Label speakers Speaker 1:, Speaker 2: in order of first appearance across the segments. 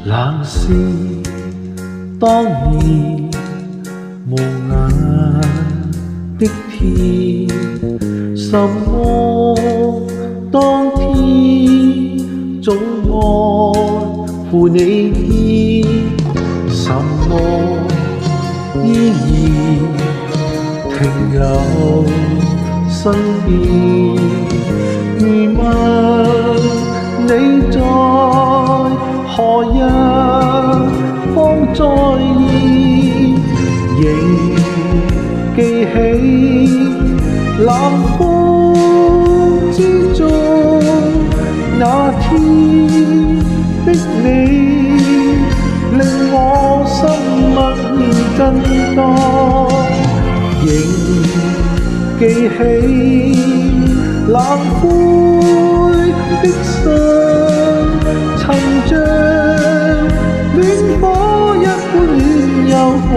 Speaker 1: 冷是當年無眼的天，什麼當天總愛負你天，什麼依然停留身邊。如問你在何日方再現，仍記起冷風之中那天的你，令我心默震盪，仍記起冷灰的心，曾像戀火一般暖又紅。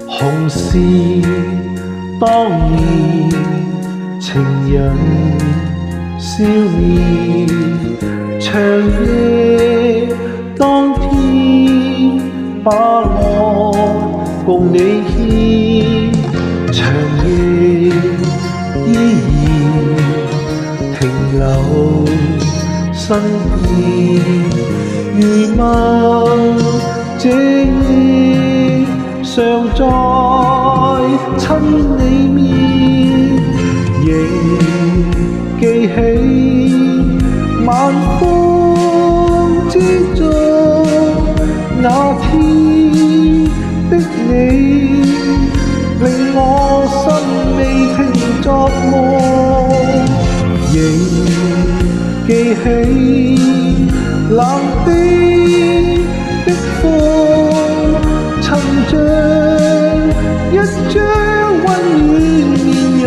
Speaker 1: 紅是當年情人笑面，長夜當天把愛共你牽，長夜依然停留身邊。如問這夜常在親你面，仍記起晚風之中那天的你，令我心未停作夢，仍記起冷冰的風，曾像一張溫暖面容。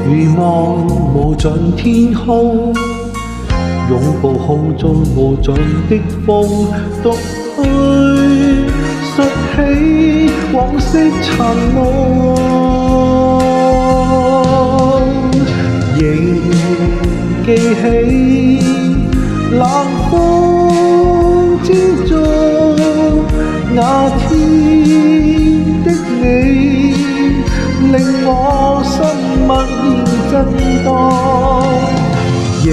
Speaker 1: 如望無盡天空，擁抱空中無盡的風，獨去拾起往昔殘夢，仍記起冷風之中那天的你，令我心默震盪，仍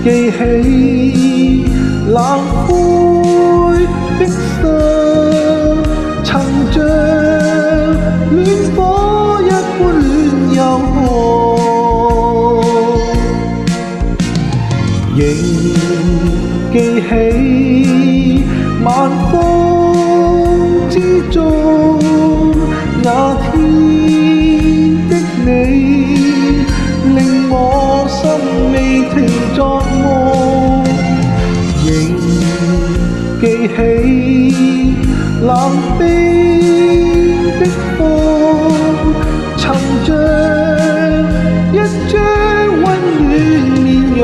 Speaker 1: 記起冷灰的心，曾像戀火一般暖又紅，仍記起晚風之中那天的你，令我心未停作夢，仍記起冷冰的風，曾像一張溫暖面容。